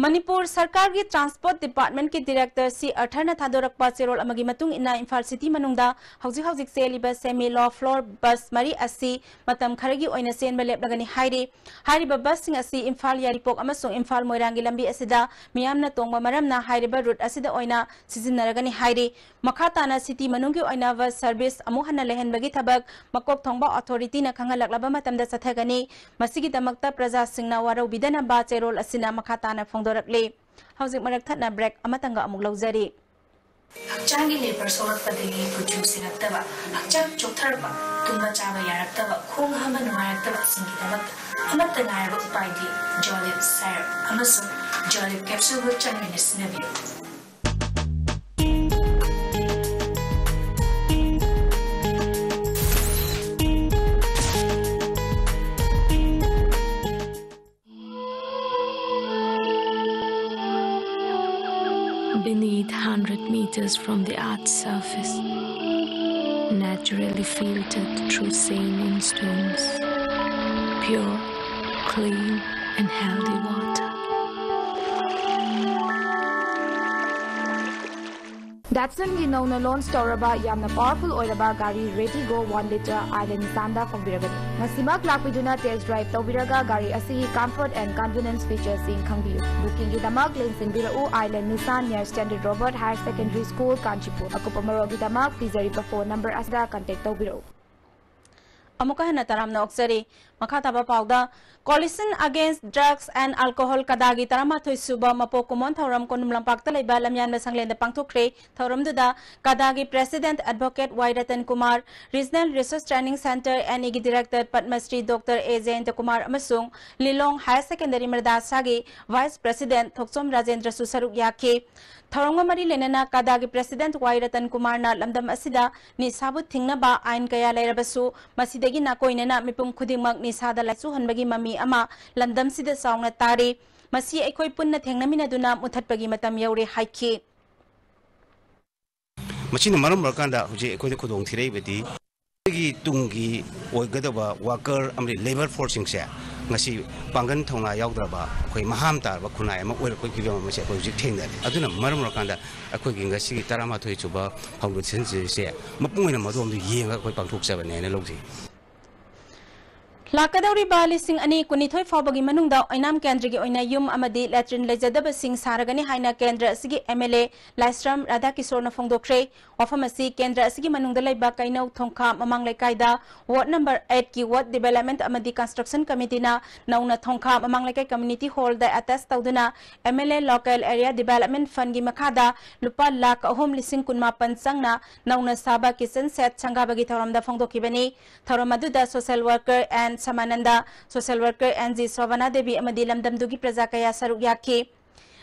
Manipur Sarkar ki Transport Department ki Director si Arthana Thadorakpa Cherol amagi matung ina Imphal City manungda hauzik seliba semi law floor bus mari asi matam kharagi oina senba leplagani hairiba bus sing asi Imphal Yaripok amasung Imphal Moirangi lambi asida miyamna tongba maramna hairiba route asida oina sizinaragani hairi makhatana city manunggi oina bus service amu hana lehenbagi thabak makok thongba authority na khangalak matamda sathagani masigi damakta praja singna warau bidana ba Cherol asina makhatana Dorakle. Housing Marakatna break Amatanga Amuglauzari. Changi labor solar padili producing at Tava, Achak Chotarba, Tumachava Yaratava, Kung Haman Maratava Singitamak, Amatanga Paidi, Jolip Sire, Amazon, Jolip capsule with Chinese Navy. Beneath 100 meters from the Earth's surface, naturally filtered through saline stones, pure, clean, and healthy water. Datsun gi no launch toraba yamna powerful oilaba gari ready go 1 liter island sanda from biragani. Masima klakpiduna test drive tawbiraga gari asi comfort and convenience features in khangbiu. Booking gi damak links in birau island Nissan near Standard Robert Higher Secondary School Kanchipur. Akupamaro gi damak pizari phone number asda contact tawbirau. Amuka hana taramna oksari makhataba pauda coalition against drugs and alcohol kadagi tarama thoi suba mapo kumon thoram konum lampak talai ba lamyan masanglen da pangthokre thoram duda kadagi president advocate Y Ratan Kumar regional research training center and igi director Padmasri Dr A Jayant Kumar amasung Lilong higher secondary Mardasa gi vice president Thoksom Rajendra Susaruk yake Tharonga mari lenana kadagi president Y Ratan Kumar na lamdam asida ni sabut thingna ba ain kaya lairabasu masidagi na koinena mipum khudimak ni sada laisu hanbagi mami ama lamdam sida saungna tari masi ekoi punna thengnamina duna muthatpagi matam yaure haiki machine maram rakanda huje ekoi khudong thirei bedi gi tungi oigadaba worker amri labor forcing se ngasi pangan thonga yaudra khoi maham tar ba khunai ama oil khoi gi ma se khoi ji thengda aduna maram rakanda akhoi gi ngasi tarama thoi chuba foundation se mapungai na madom du yenga khoi pangthok chaba ne logji Lakadauri Bali Sing Ani Kunithoi Fabagi Manungda Oinam Kendrigi Oina Yum Amadi Latrin Lejadaba Sing Saragani Haina Kendra Sigi MLA Lastram Radhakishorna Fongdokre Wafamasi Kendra Sigi Manungdalai Bakaino Thongka Mamang Lekaida Ward number 8 ki Ward Development Amadi Construction Committee na Nauna Thongka Mamang Lekai Community Hall da attest Tauduna MLA Local Area Development Fund gi Makada Lupa Lak Ahom Lising Kunmapan Sangna Nauna Saba Kitchen Set Sangabagi Thoramda Fongdokibani Thoramaduda Social Worker and Samananda Social Worker NG Sovana Devi Amadi Lamdamdugi Prajakaya Saruk Yaki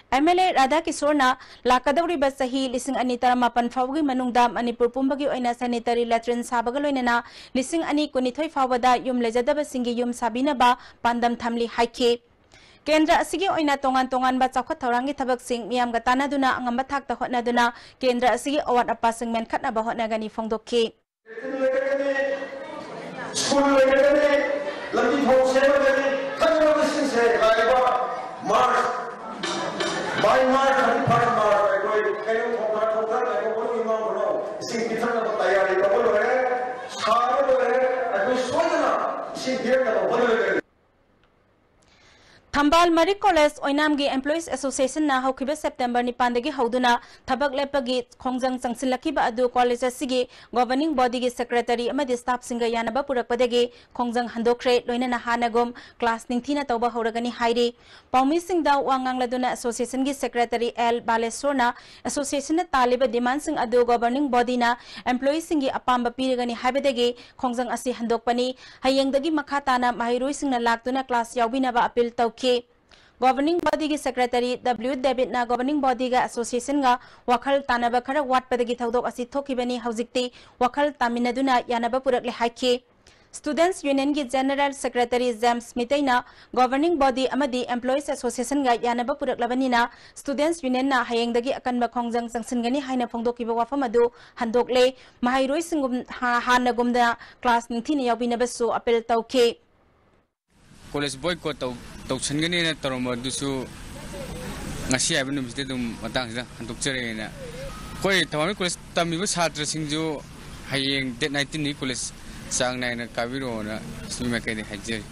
MLA Radhakishorna Lakadauri Basahi Lising Anita Mapan Fawgi Manungda Manipur Pumbagi Oina Sanitary Latrine Sabagaloinana Lising Ani Kunithoi Fawada Yum Lejadaba Singi Yum Sabina Ba Pandam Thamli Haiki Kendra Asigi Oina Tongan ba Chakot Taurangi Tabak Sing Miam Gatana Duna Angamba Thakta Hotna Duna Kendra Asigi Awat Apasing Men Khatna Ba Hotna Gani Fongdoki Lagi phone saya jadi kan orang mesti saya kaya Mars by Mars 35 Mars kayo phone kayo ko ni mang bro sing kita na tayari ka bolo saro ako soina sing dia na bolo Thambal Mari College Oinamgi Employees Association na haukiba September ni pandagi hauduna thabak lepagi khongjang changsilakiba adu college asigi governing body gi secretary amadi staff singa yanaba purakpadagi khongjang handokre loinana hanagum class ningthina tawba horagani hairi paumi singda wangang laduna association gi secretary L Balesorna association na taliba demand sing adu governing body na employees singi apamba piragani haibedagi khongjang asi handokpani hayengdagi makhatana mahiroi singna laktuna class yaubinaba appeal taw Governing body ki secretary W David na governing body ga association ga wakhal tanaba khara wat padagi thodok asi thokibani haujikti wakhal taminaduna yanaba purakle haiki Students Union gi General Secretary James Mitaina Governing Body amadi Employees Association ga yanaba puraklabanina Students Union na hayengdagi akanba khongjang sangsingani haina phongdokiba wafam adu handokle mahairoi singum hanagumda class ningthini yawbinabasu appeal tawke College boycott tawchangani na taroma dusu ngasi ay binum site dum matang sida handokchere na koi tawami college tamiba chhatra singju hayeng date 19 ni college sang nai na kabiro na sima kai hajje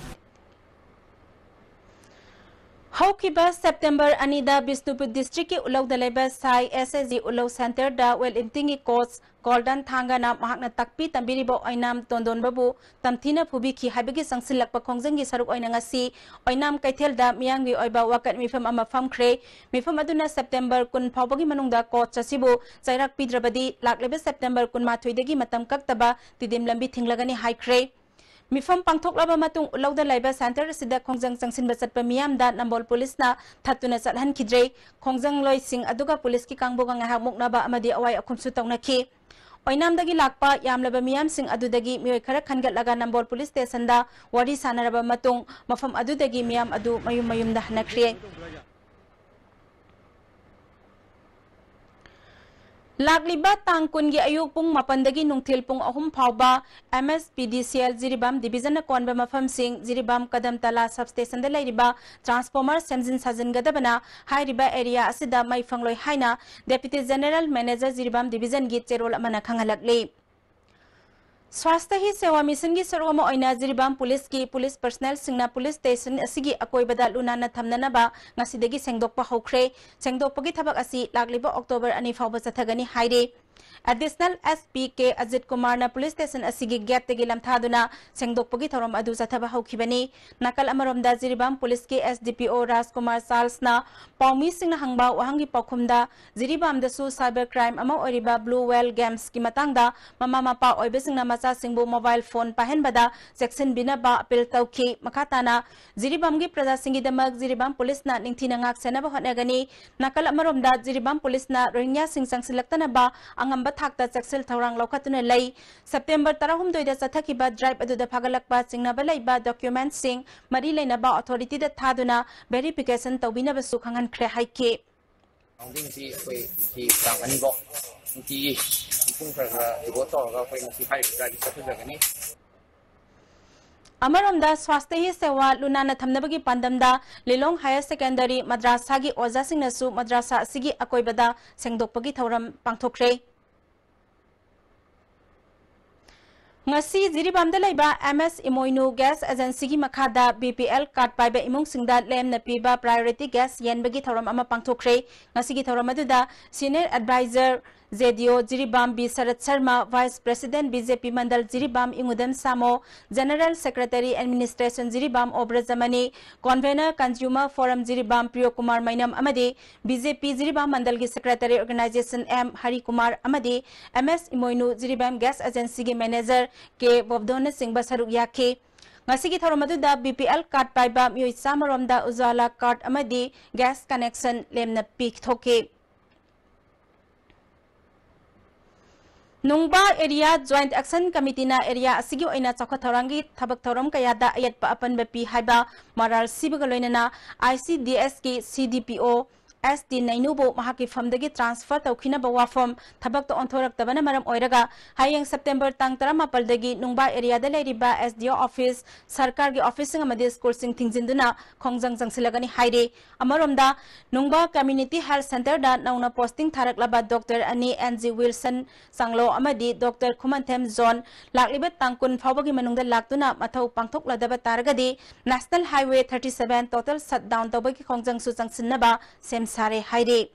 Haukiba September anida Bisnupur district ki Ulau dalaiba Sai SSG Ulau Center da well intingi coach Golden Thanga na mahakna takpi tambiribo oinam tondon babu tamthina phubi ki habigi sangsilakpa khongjang gi saruk oina ngasi oinam kaithel da miyangwi oiba wakat mifam ama famkhre mifam aduna September kun phawbagi manungda coach asibu chairak pidrabadi lakleba September kun mathoi degi matam kaktaba tidim lambi thinglagani haikre Mifam pangthoklaba matung ulauda laiba center sida khongjang changsin basatpa miyamda nambol police na thatuna chalhan khidre khongjang loi sing aduga police ki kangboga ngahak muknaba amadi awai akhumsu tawnaki oinamdagi lakpa yamlaba miyam sing adudagi mioi khara khangatlaga nambol police station da wari sanaraba matung mafam adudagi miyam adu mayum mayumda hanakre Lagliba tangkun gi ayuk pung mapandagi nungthil pung ahum phawba MSPDCL Jiribam division na konba mafam sing Jiribam kadam tala substation da lairiba transformer semjin sajin gadabana hairiba area asida mai fangloi haina Deputy General Manager Jiribam division gi cherol amana khangalakle Swastha hi sewa mission gi sarwama oina Jiribam police ki police personnel singna police station asigi akoibada lunana thamnana ba ngasidagi sengdokpa hokre sengdokpagi thabak asi lagliba October ani fawba chathagani haire Additional SP K Ajit Kumar na police station asigi gate tegi lamthaduna sengdokpagi thorom adu chathaba hokibani nakal amaromda Jiribam police ki SDPO Raj Kumar Sals na pawmi singna hangba wahangi pakhumda Jiribam da su cyber crime ama oriba Blue Whale Games ki matangda mama mapa oibesingna macha singbu mobile phone pahenbada section binaba appeal tawki makhatana Jiribam gi praja singi damak Jiribam police na ningthina ngak senaba honagani nakal amaromda Jiribam police na rohingya sing sangsilaktana ba angamba thakta chaksel thorang lokhatuna lei September 12 da chathakiba drive aduda phagalakpa singnaba leiba document sing mari leinaba authority da thaduna verification tawbinaba su khangan khre haike Founding si koi si tang ani bo ki pung khara go to ga koi si hai ga di sathu jagani Amaramda Swastha sewa lunana thamnabagi pandamda Lilong Higher Secondary Madrasa gi oja singnasu madrasa asigi akoibada sengdokpagi thoram pangthokre Ngasi Jiribamda laiba MS Imoinu Gas Agency gi makhada BPL card paiba imung singda lem na piba priority gas yenbagi thoram ama pangthokre ngasi gi thoram aduda senior advisor ZDO Jiribam B. Sarat Sharma, Vice President BJP Mandal Jiribam Ingudam Samo, General Secretary Administration Jiribam Obrazamani, Convener Consumer Forum Jiribam Priyo Kumar Mainam Amadi, BJP Jiribam Mandal Gi Secretary Organization M. Hari Kumar Amadi, MS Imoinu Jiribam Gas Agency Gi Manager K. Bobdona Singh Basaruk Yake, Ngasigi Tharomaduda BPL card paiba Miyoi Samaromda Uzala card Amadi, Gas Connection Lemna Peak Thoke. Nungba area Joint Action Committee na area asigi oina chakha thorangi thabak thoram kayada ayat pa apan bepi haiba maral sibagaloina na ICDS ki CDPO SD Nainubo mahaki famdagi transfer tawkhina ba wafam thabak to onthorak tabana maram oiraga hayeng September tang 18 dagi nungba area da leiriba SDO office sarkar gi office ng amadi school sing thingjinduna khongjang jangsilagani haire amaromda nungba community health center da nauna posting tharak laba Dr. Ani NG Wilson sanglo amadi Dr. Khumanthem Zone laklibat tangkun phawbagi manungda laktuna mathau pangthok ladaba taragadi National Highway 37 total shutdown tawbagi khongjang su jangsinnaba Sare Haire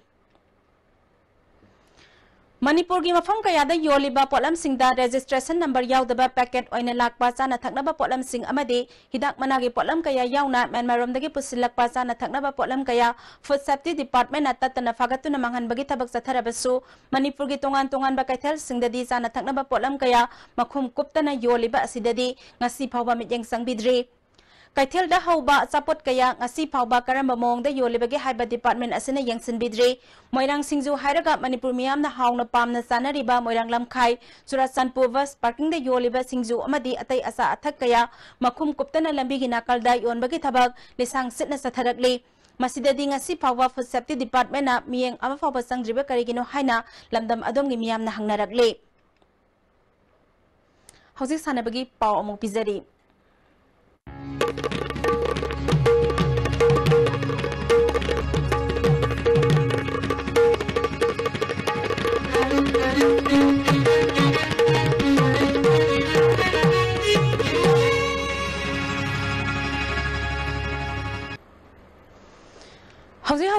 Manipur gi mafam kayada yoliba polam singda registration number yaudaba packet oina lakpa chana thaknaba polam sing amadi hidak managi polam kaya yauna Myanmarom dagi pusilakpa chana thaknaba polam kaya Food Safety Department atatana fagatuna manghanbagi thabak chatharabasu Manipur gi tongan ba kaithal singdadi chana thaknaba polam kaya makhum kuptana yoliba asidadi ngasi phawba mityeng sangbidri Kaitel da hauba sapot kaya ngasi phauba karamba mong da yolibage haiba department asina yangsin bidre moirang singju hairaga Manipur miyam na hauna pamna sanariba moirang lamkhai Surachandpur bus parking da yoliba singju amadi atai asa athak kaya makhum kuptana lambi gi nakal da yonbagi thabak lisang sitna satharakli Masidadi ngasi phauba food safety department na miyeng ama phauba sangdriba karigino haina lamdam adom gi miyam na hangnarakli Hauzik sanabagi pau amuk pizari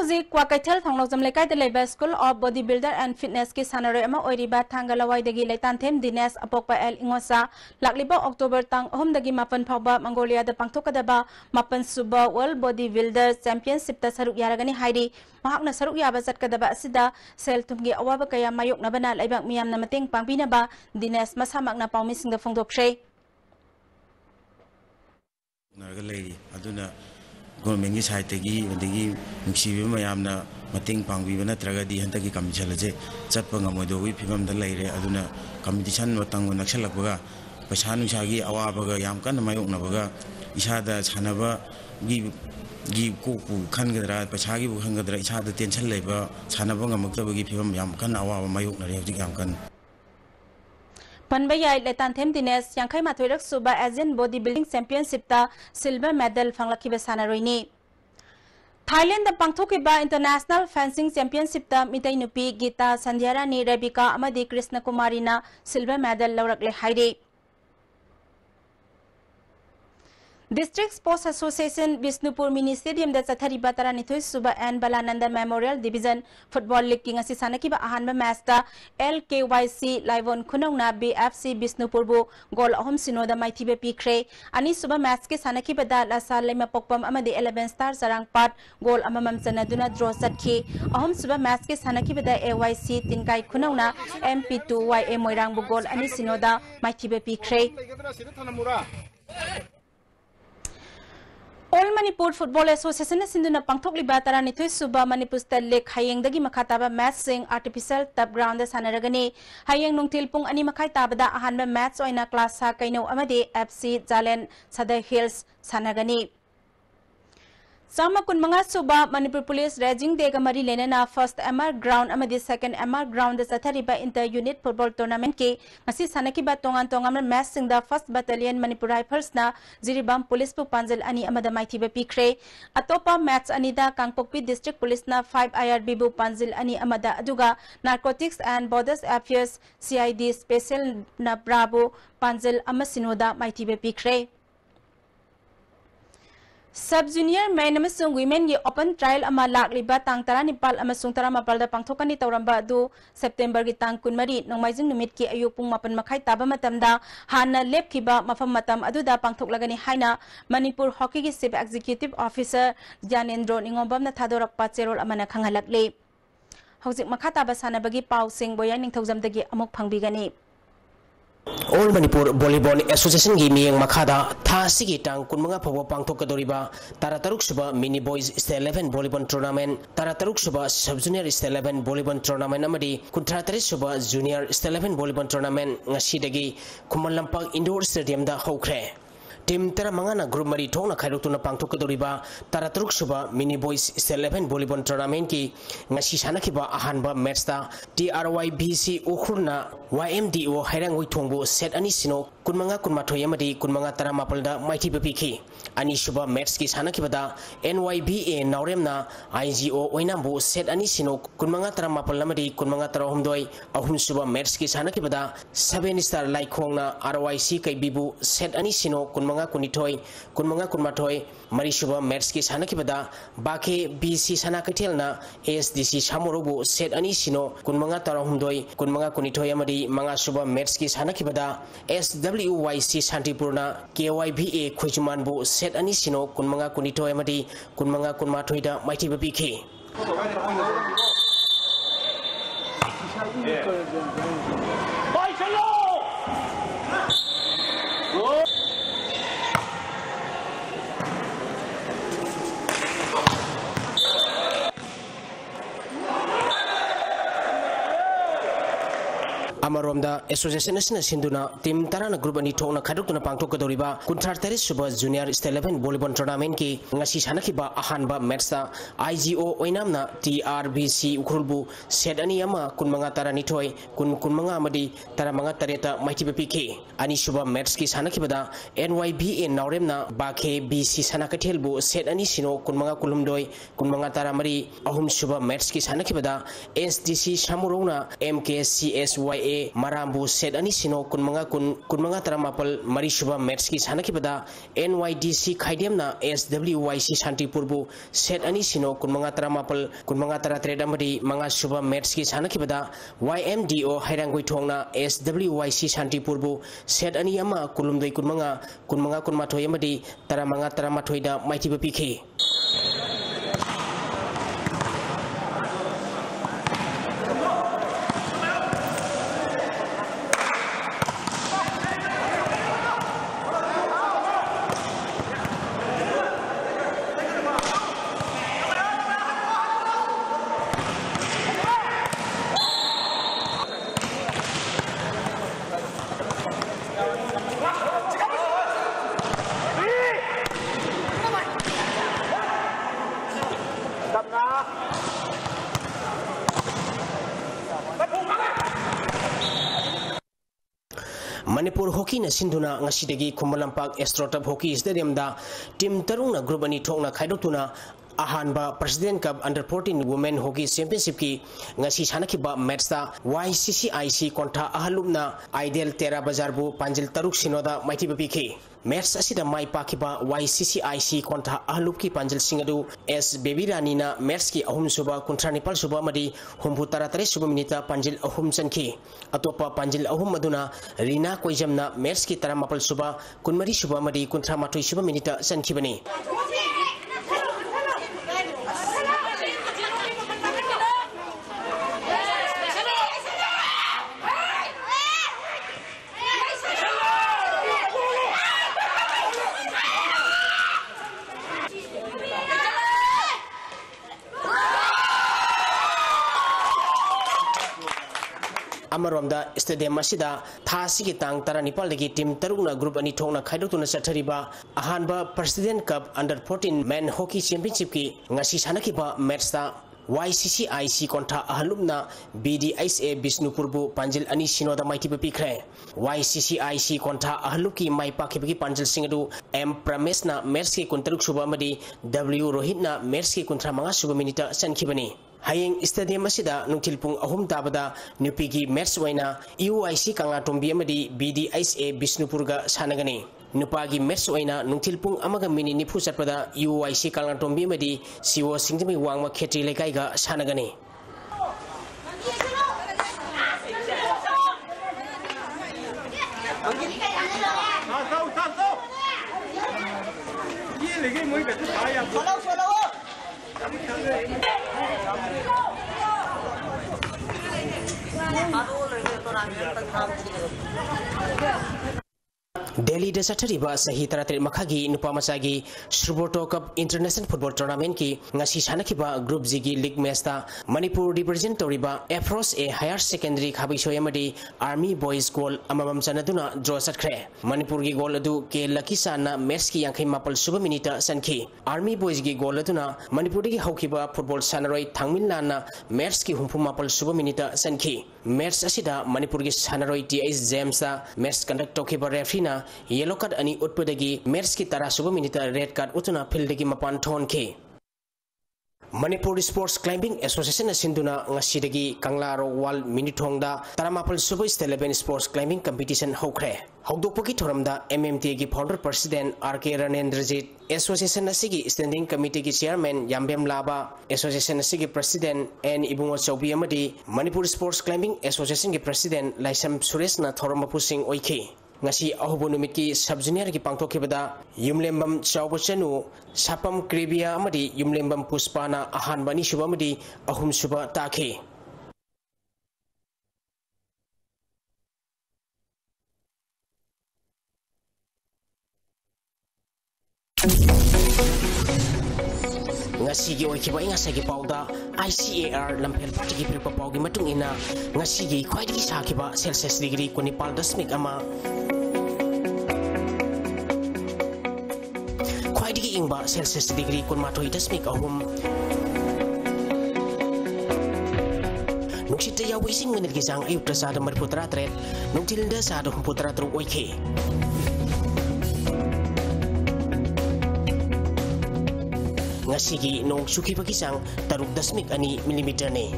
Hauzi kwa Kaitel Thonglok Jamlekai the Labor School of Bodybuilder and Fitness ki sanare ama oiriba thangalawai dagi laitan them Dines apokpa el ingosa lakliba October tang ahom dagi mapan phauba Mongolia da pangthokadaba mapan suba World Bodybuilder Championship ta saruk yaragani hairi mahakna saruk yaba chatkadaba asida sel tumgi awaba kaya mayok na bana laibak miyam na mateng pangpinaba Dines masamakna paumising da phongdokshre Nargalei aduna Government is high tagi, the Muxium Yamna, Mating Pang, we were not Tragadi, Hantaki Kamichalase, Chapangamodo, we pivum the lady, Aduna, Competition, Watang, Naxalapaga, Pashanu Shagi, Awabaga, Yamkan, Mayoknabaga, Ishada, Chanaba, give Kuku, Kangadra, Pachagi, Hangadra, Ishada, Tension Labor, Chanabanga Moktabagi, Pivum Yamkan, Awa, Mayokna, Yamkan. Panbaya letan them Dines yang kai mathoirak suba Asian Bodybuilding Championship ta silver medal phanglakiba sanaroini Thailand da pangthokiba International Fencing Championship ta mitai nupi Gita Sandhyarani Rebecca amadi Krishna Kumari na silver medal laurakle haire District Sports Association Bisnupur Mini Stadium da chathari batara nithoi suba and Balananda Memorial Division Football League king asi sanakiba ahanba match ta LKYC Livon Khunongna BFC Bisnupur bu goal ahom sinoda maithibe pikre ani suba match ke sanakiba da lasa lema pokpam amadi 11 star sarang pat goal amamam chanaduna draw chatki ahom suba match ke sanakiba da AYC Tinkai Khunongna MP2YA Moirang bu goal ani sinoda maithibe pikre All Manipur Football Association Sinduna Pangthok Libatara Nithoi Suba Manipur State League Hayeng dagi makataba match sing artificial turf ground da sanaragani Hayeng nungtil pung ani makai tabada ahanba match oina class sa kaino amadi FC Jalen Sadai Hills sanagani Sama kun mga suba Manipur Police Raging Dega Mari Lenana first MR ground amadi second MR ground da sathariba inter unit football tournament ke ngasi sanakiba tongan match sing da first battalion Manipur Rifles na Jiribam Police pu panjal ani amada maithiba pikre atopa match anida Kangpokpi District Police na 5 IRB bu panjal ani amada aduga Narcotics and Borders Affairs CID Special na Bravo panjal amasinoda maithiba pikre Sub-junior men amasung women ye open trial ama lakliba tang tara nipal amasung tara mapal da pangthokani tawramba du September gi tang kunmari nongmaijing numit ki ayupung mapan makai taba matamda hana lepkiba mafam matam aduda pangthoklagani haina Manipur Hockey gi Chief Executive Officer Janendro Ningombam na thadorappa cherol amana khanghalakle hojik makata ba sanabagi pau sing boyang ningthaujamdagi amuk phangbigani All Manipur Volleyball Association gi miyeng makhada tha sigi tang kunmanga phawa pangthokadoriba tarataruk suba mini boys state 11 volleyball tournament tarataruk suba sub junior state 11 volleyball tournament amadi kuntratari suba junior state 11 volleyball tournament ngasidagi Khuman Lampak Indoor Stadium da hokre Team Tara Mangana Group Mari Tona Kairutuna Pangthokadoriba Tarataruk Suba Mini Boys State 11 Volleyball Tournament ki ngasi sanakiba ahanba match ta TRYBC Ukhurna YMDO Hairangoi Thongbu set ani sino kunmanga kunmathoi amadi kunmanga tara mapalda maiti bepiki ani suba match ki sanakibada NYBA Nauremna IGO Oinambu set ani sino kunmanga tara mapal amadi kunmanga tara homdoi ahum suba match ki sanakibada 7 star like khongna RYC kai bibu set ani sino kunmanga kunithoi kunmanga kunmathoi mari suba match ki sanakibada bake BC sanakatelna SDC Samorobu set ani sino kunmanga tara homdoi kunmanga kunithoi amadi manga suba match ki sanakibada SWYC Santipurna KYBA Khujmanbu set ani sino kunmanga kunithoi amadi kunmanga kunmathoida maiti bapiki Amaromda Association Sinduna, Tim Tarana Group and Tona Kadukuna Pangtoka Doriba, Kuntar Super Junior State 11 Volleyball Tournament ki, Ngasi Hanakiba, Ahanba, Metsa, IGO, Oinamna, TRBC Ukrulbu, Said Aniyama, Kunmanga Taranitoy, Kunmanga Madi, Taramanga Tareta, Mighty PK, Anishuba Metski Sanakibada, NYB in Nauremna, Bake, BC Sanakatilbu, Said Anisino, Kunmanga Kulumdoi, Kunmanga Taramari, Ahum Shuba Metski Sanakibada, SDC Shamurona, MKCSYA. Marambu said Anisino kunmanga taramapal Marishuba Metski Sanakibada NYDC Kaidemna SWYC Shantipurbu said Anisino kunmanga taramapal kunmanga taratredamadi Manga Shuba Metski Sanakibada YMDO Hairangui Tongna SWYC Shantipurbu said Aniyama Kulumdoi kunmanga kunmatoyamadi taramanga taramatoida Mighty PK. Manipur hockey na sinduna ngasidagi Kumalampak Astroturf Hockey Stadium da team tarung na group ani thong na khaidotuna Ahanba President Cup Under 14 Women Hockey Championship ki ngasi sanakiba match da YCCIC kontra ahalumna Ideal Tera Bazarbu Panjil Taruk Sinoda Mighty PK match asida mai pakiba YCCIC kontra ahalup ki Panjil Singadu S Baby Rani na match ki ahum suba kontra Nepal suba madi humbu taratare suba minita Panjil ahum sanki atopa Panjil ahum maduna Rina Koijamna match ki taramapal suba kunmari suba madi kontra matui suba minita sankibani Amaramda Stadium Masida, Thasiki Tang Taranipalagi team Taruna Group and Itona Kaidotuna Satariba, Ahanba President Cup Under 14 Men Hockey Championship ki Ngasi Sanakiba Matchda YCCIC kontra ahalumna BDISA Bisnupurbu Panjil Ani Sinoda Mighty Pikre YCCIC kontra ahaluki Mai Pakibiki Panjil Singadu M Pramesna Merski Kuntaruk Subamadi W Rohitna Merski kontra Manga Subaminita Sankibani Hayeng Stadium Masida Nungtilpung Ahum Tabada Nupigi Match Waina UIC Kangatombi Amadi BDISA Bisnupurga Sanagani Nupagi match waina nungtilpung amaga mini nipu satpada UIC Kangatombi Amadi Siwo Singtimi Wangma Khetri Lekaiga Sanagani Delhi da Satariba Sahi Taratri Makagi Nupamasagi Shruboto Cup International Football Tournament ki ngasi sanakiba Group Zigi League Mesta Manipur represent Toriba Afros a Higher Secondary Khabishoyamadi Army Boys goal amamam sanaduna draw satkre Manipur gi goal adu ke Lakisana Meski Yankai Mapal Suba Minita Sanki Army Boys gi goal aduna Manipur gi Haukiba Football Sanaroi Thangmin Lana Meski Humpu Mapal Suba Minita Sanki Match asida Manipur gi Sanaroi TS Jamesa match conduct tokiba referee Yellow card ani utpudagi match ki tara suba minita red card utuna phildagi mapan thon ke Manipur Sports Climbing Association Sinduna ngasidagi Kanglaro Wal Minithongda taramapal suba State 11 Sports Climbing Competition hokre hokdokpagi thoramda MMT gi founder president RK Ranendrajit Association asigi standing committee gi chairman Yambem Laba Association asigi president N Ibungo Chaubi amadi Manipur Sports Climbing Association gi president Laisam Suresh na thoramapu sing oiki ngasi ahubo numit ki sub junior ki pangtokibada yumlembam chawbachanu sapam kribia amadi yumlembam puspana ahan bani suba amadi ahum suba takhi ngasi ngasi gi oikiba ingasa gi pauda ICAR lampel patigi pirpa paugi matung ina ngasi gi khwai gi sakiba Celsius degree kunipal dasmik ama khwai gi ingba Celsius degree kunmatoi dasmik ahum Nuksita yaw ising minit gisang ayup da sada mariputra tret nuktilinda sada humputra tru oike ngasigi nung suki pagisang taruk dasmik ani milimeter ne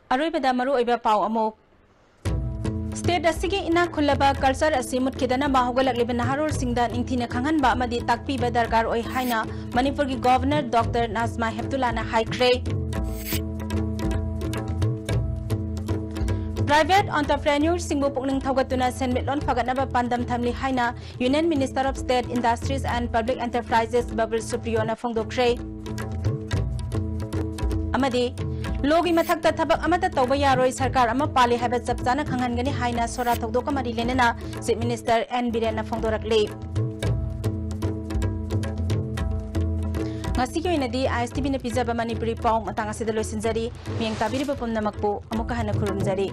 Aroi bada maru oiba pau amok State asigi ina khulaba culture asimut kidana bahugalak liban naharul singda ingthina khangan ba amadi takpi badarkar oi haina Manipur ki governor Dr. Nazma Heptulana haikre Private entrepreneurs singbu pukning thogatuna senmitlon phagatnaba pandam thamli haina Union Minister of State Industries and Public Enterprises Babul Supriyona phongdokre amadi Logi mathakta thabak amata tawba yaroi sarkar ama pali haba chapchana khangangani haina sora thokdoka mari lenena Chief Minister N Birena phongdorakle ngasi ki inadi ISTB na pizza ba Manipuri pau matanga sida loisinjari miang tabiri ba pumna makpo amuka hana khurumjari